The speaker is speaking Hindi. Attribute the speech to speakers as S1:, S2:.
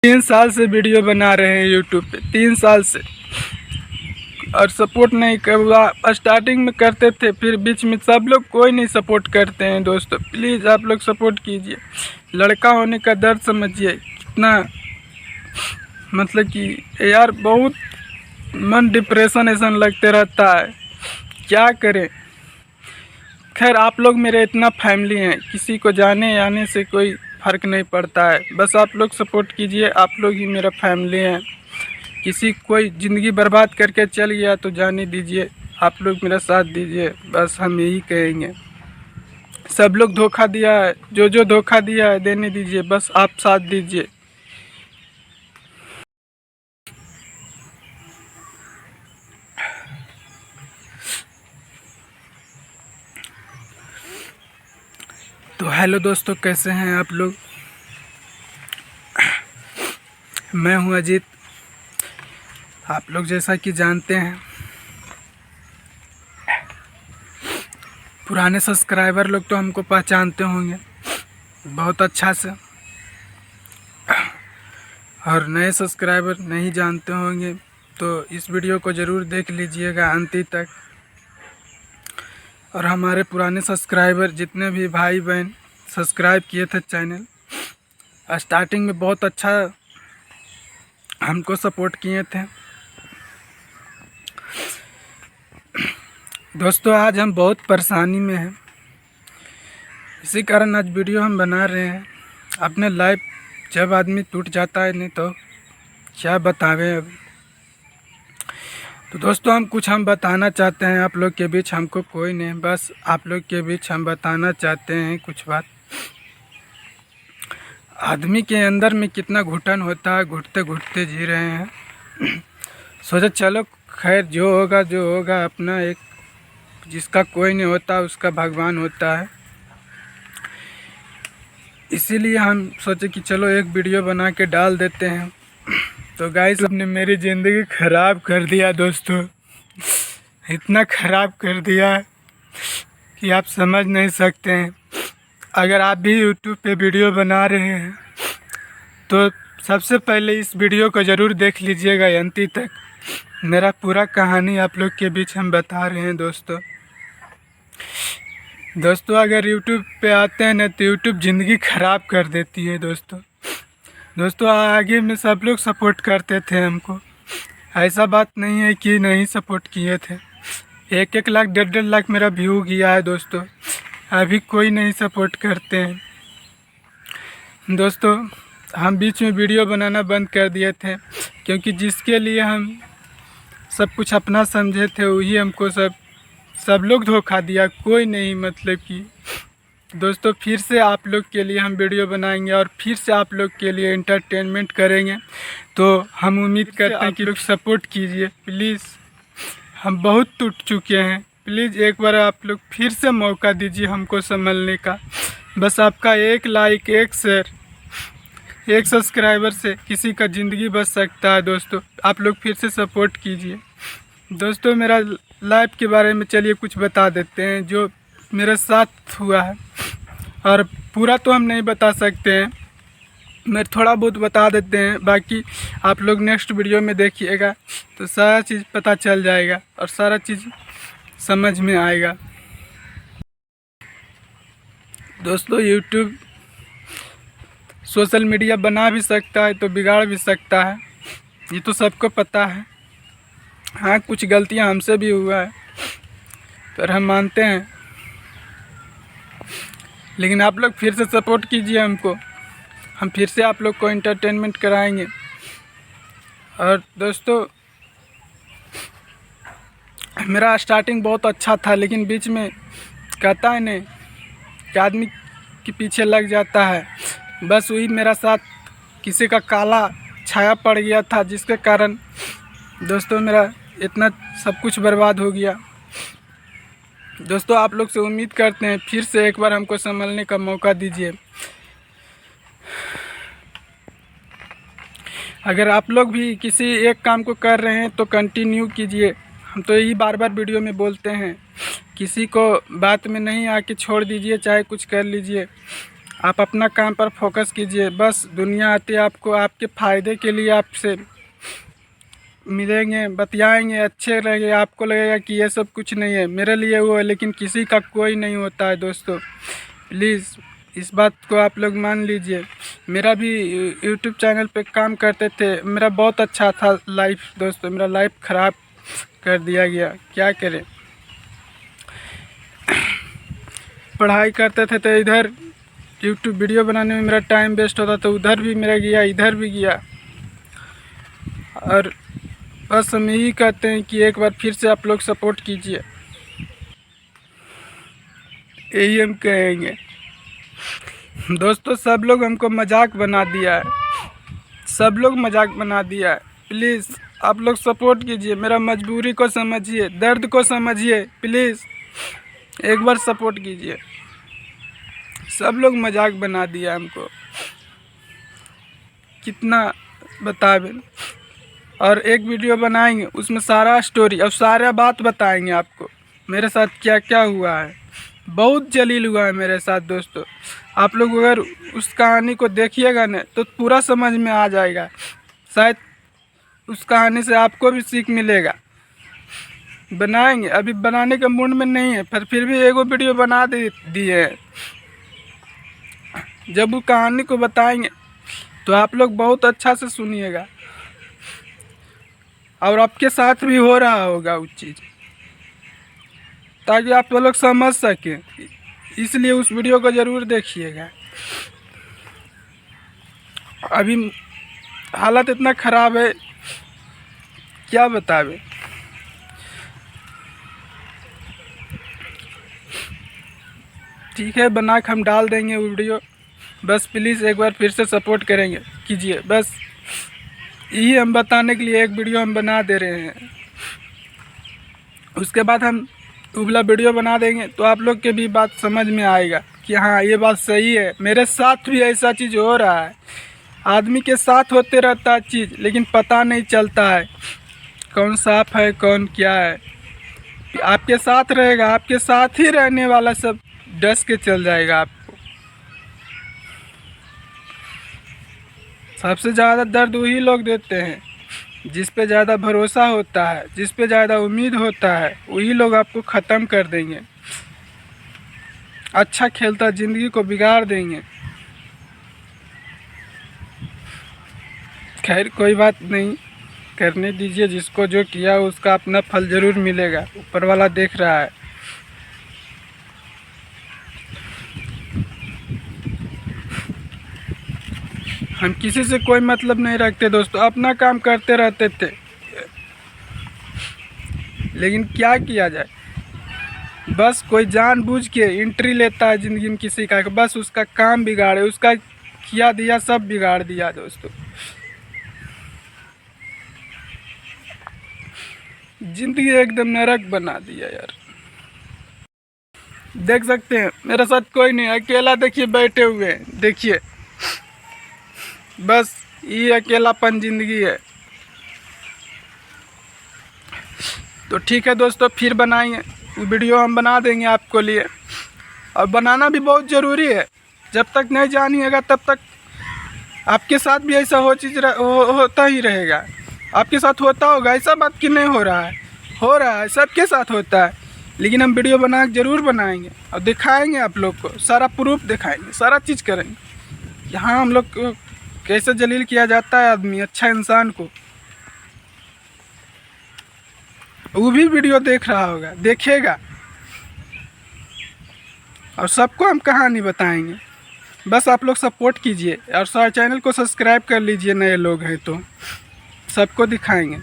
S1: 3 साल से वीडियो बना रहे हैं यूट्यूब पे, 3 साल से, और सपोर्ट नहीं कर। स्टार्टिंग में करते थे, फिर बीच में सब लोग कोई नहीं सपोर्ट करते हैं। दोस्तों प्लीज़ आप लोग सपोर्ट कीजिए। लड़का होने का दर्द समझिए कितना, मतलब कि यार बहुत मन डिप्रेशन ऐसा लगते रहता है, क्या करें। खैर आप लोग मेरे इतना फैमिली हैं, किसी को जाने आने से कोई फ़र्क नहीं पड़ता है। बस आप लोग सपोर्ट कीजिए, आप लोग ही मेरा फैमिली हैं। किसी कोई ज़िंदगी बर्बाद करके चल गया तो जाने दीजिए, आप लोग मेरा साथ दीजिए, बस हम यही कहेंगे। सब लोग धोखा दिया है, जो जो धोखा दिया है देने दीजिए, बस आप साथ दीजिए। तो हेलो दोस्तों, कैसे हैं आप लोग। मैं हूं अजीत। आप लोग जैसा कि जानते हैं, पुराने सब्सक्राइबर लोग तो हमको पहचानते होंगे बहुत अच्छा से, और नए सब्सक्राइबर नहीं जानते होंगे तो इस वीडियो को ज़रूर देख लीजिएगा अंत तक। और हमारे पुराने सब्सक्राइबर जितने भी भाई बहन सब्सक्राइब किए थे चैनल, स्टार्टिंग में बहुत अच्छा हमको सपोर्ट किए थे। दोस्तों आज हम बहुत परेशानी में हैं, इसी कारण आज वीडियो हम बना रहे हैं। अपने लाइफ जब आदमी टूट जाता है, नहीं तो क्या बतावें अब। तो दोस्तों हम बताना चाहते हैं आप लोग के बीच, हमको कोई नहीं, बस आप लोग के बीच हम बताना चाहते हैं कुछ बात। आदमी के अंदर में कितना घुटन होता है, घुटते घुटते जी रहे हैं। सोचा चलो खैर जो होगा अपना, एक जिसका कोई नहीं होता उसका भगवान होता है। इसीलिए हम सोचे कि चलो एक वीडियो बना के डाल देते हैं। तो गाइस आपने मेरी ज़िंदगी ख़राब कर दिया दोस्तों, इतना ख़राब कर दिया कि आप समझ नहीं सकते हैं। अगर आप भी यूट्यूब पे वीडियो बना रहे हैं तो सबसे पहले इस वीडियो को ज़रूर देख लीजिएगा अंत तक। मेरा पूरा कहानी आप लोग के बीच हम बता रहे हैं दोस्तों अगर यूट्यूब पे आते हैं ना तो यूट्यूब ज़िंदगी ख़राब कर देती है दोस्तों आगे में सब लोग सपोर्ट करते थे हमको, ऐसा बात नहीं है कि नहीं सपोर्ट किए थे। 1-1 लाख 1.5 लाख मेरा व्यू गया है दोस्तों, अभी कोई नहीं सपोर्ट करते हैं। दोस्तों हम बीच में वीडियो बनाना बंद कर दिए थे, क्योंकि जिसके लिए हम सब कुछ अपना समझे थे वही हमको सब लोग धोखा दिया, कोई नहीं। मतलब कि दोस्तों फिर से आप लोग के लिए हम वीडियो बनाएंगे और फिर से आप लोग के लिए एंटरटेनमेंट करेंगे। तो हम उम्मीद करते हैं कि लोग सपोर्ट कीजिए प्लीज़, हम बहुत टूट चुके हैं। प्लीज़ एक बार आप लोग फिर से मौका दीजिए हमको संभलने का। बस आपका एक लाइक, एक शेयर, एक सब्सक्राइबर से किसी का ज़िंदगी बच सकता है। दोस्तों आप लोग फिर से सपोर्ट कीजिए। दोस्तों मेरा लाइफ के बारे में चलिए कुछ बता देते हैं जो मेरे साथ हुआ है, और पूरा तो हम नहीं बता सकते हैं, मैं थोड़ा बहुत बता देते हैं। बाकी आप लोग नेक्स्ट वीडियो में देखिएगा तो सारा चीज़ पता चल जाएगा और सारा चीज़ समझ में आएगा। दोस्तों यूट्यूब सोशल मीडिया बना भी सकता है तो बिगाड़ भी सकता है, ये तो सबको पता है। हाँ कुछ गलतियां हमसे भी हुआ है पर हम मानते हैं, लेकिन आप लोग फिर से सपोर्ट कीजिए हमको, हम फिर से आप लोग को एंटरटेनमेंट कराएंगे। और दोस्तों मेरा स्टार्टिंग बहुत अच्छा था, लेकिन बीच में कहता है नहीं कि आदमी के पीछे लग जाता है, बस वही मेरा साथ किसी का काला छाया पड़ गया था, जिसके कारण दोस्तों मेरा इतना सब कुछ बर्बाद हो गया। दोस्तों आप लोग से उम्मीद करते हैं फिर से एक बार हमको संभलने का मौका दीजिए। अगर आप लोग भी किसी एक काम को कर रहे हैं तो कंटिन्यू कीजिए। हम तो यही बार बार वीडियो में बोलते हैं, किसी को बात में नहीं आके छोड़ दीजिए, चाहे कुछ कर लीजिए। आप अपना काम पर फोकस कीजिए। बस दुनिया आती है आपको आपके फ़ायदे के लिए, आपसे मिलेंगे, बतियाएंगे, अच्छे रहेंगे, आपको लगेगा कि ये सब कुछ नहीं है, मेरे लिए वो है, लेकिन किसी का कोई नहीं होता है दोस्तों। प्लीज़ इस बात को आप लोग मान लीजिए। मेरा भी यूट्यूब चैनल पे काम करते थे, मेरा बहुत अच्छा था लाइफ दोस्तों, मेरा लाइफ ख़राब कर दिया गया, क्या करें। पढ़ाई करते थे तो इधर यूट्यूब वीडियो बनाने में मेरा टाइम वेस्ट होता, तो उधर भी मेरा गया, इधर भी गया। और बस हम यही कहते हैं कि एक बार फिर से आप लोग सपोर्ट कीजिए, यही हम कहेंगे दोस्तों। सब लोग हमको मजाक बना दिया है, सब लोग मजाक बना दिया है। प्लीज़ आप लोग सपोर्ट कीजिए, मेरा मजबूरी को समझिए, दर्द को समझिए, प्लीज़ एक बार सपोर्ट कीजिए। सब लोग मजाक बना दिया हमको, कितना बताएं। और एक वीडियो बनाएंगे, उसमें सारा स्टोरी और सारा बात बताएंगे आपको, मेरे साथ क्या क्या हुआ है। बहुत जलील हुआ है मेरे साथ दोस्तों। आप लोग अगर उस कहानी को देखिएगा ना तो पूरा समझ में आ जाएगा, शायद उस कहानी से आपको भी सीख मिलेगा। बनाएंगे, अभी बनाने के मूड में नहीं है, पर फिर भी एगो वीडियो बना दिए। जब वो कहानी को बताएंगे तो आप लोग बहुत अच्छा से सुनिएगा, और आपके साथ भी हो रहा होगा वो चीज़, ताकि आप लोग समझ सकें। इसलिए उस वीडियो को ज़रूर देखिएगा। अभी हालत इतना ख़राब है, क्या बतावे। ठीक है, बना के हम डाल देंगे वीडियो। बस प्लीज़ एक बार फिर से सपोर्ट करेंगे कीजिए, बस यही हम बताने के लिए एक वीडियो हम बना दे रहे हैं। उसके बाद हम उबला वीडियो बना देंगे तो आप लोग के भी बात समझ में आएगा कि हाँ ये बात सही है, मेरे साथ भी ऐसा चीज़ हो रहा है। आदमी के साथ होते रहता है चीज़, लेकिन पता नहीं चलता है कौन साफ है कौन क्या है। आपके साथ रहेगा, आपके साथ ही रहने वाला सब डस के चल जाएगा आपको। सबसे ज़्यादा दर्द वही लोग देते हैं जिस पे ज़्यादा भरोसा होता है, जिस पे ज़्यादा उम्मीद होता है, वही लोग आपको ख़त्म कर देंगे। अच्छा खेलता ज़िंदगी को बिगाड़ देंगे। खैर कोई बात नहीं, करने दीजिए, जिसको जो किया उसका अपना फल ज़रूर मिलेगा, ऊपर वाला देख रहा है। हम किसी से कोई मतलब नहीं रखते दोस्तों, अपना काम करते रहते थे, लेकिन क्या किया जाए। बस कोई जानबूझ के एंट्री लेता है ज़िंदगी में किसी का, बस उसका काम बिगाड़े, उसका किया दिया सब बिगाड़ दिया दोस्तों। ज़िंदगी एकदम नरक बना दिया यार। देख सकते हैं मेरे साथ कोई नहीं, अकेला देखिए बैठे हुए हैं, देखिए बस ये अकेलापन ज़िंदगी है। तो ठीक है दोस्तों, फिर बनाएंगे वीडियो, हम बना देंगे आपको लिए। और बनाना भी बहुत ज़रूरी है, जब तक नहीं जानिएगा तब तक आपके साथ भी ऐसा होता ही रहेगा। आपके साथ होता होगा, ऐसा बात कि नहीं हो रहा है, सबके साथ होता है। लेकिन हम वीडियो बना के ज़रूर बनाएंगे और दिखाएंगे आप लोग को, सारा प्रूफ दिखाएंगे, सारा चीज़ करेंगे। यहाँ हम लोग को कैसे जलील किया जाता है आदमी, अच्छा इंसान को। वो भी वीडियो देख रहा होगा, देखेगा, और सबको हम कहानी बताएंगे। बस आप लोग सपोर्ट कीजिए और चैनल को सब्सक्राइब कर लीजिए, नए लोग हैं तो सबको दिखाएंगे।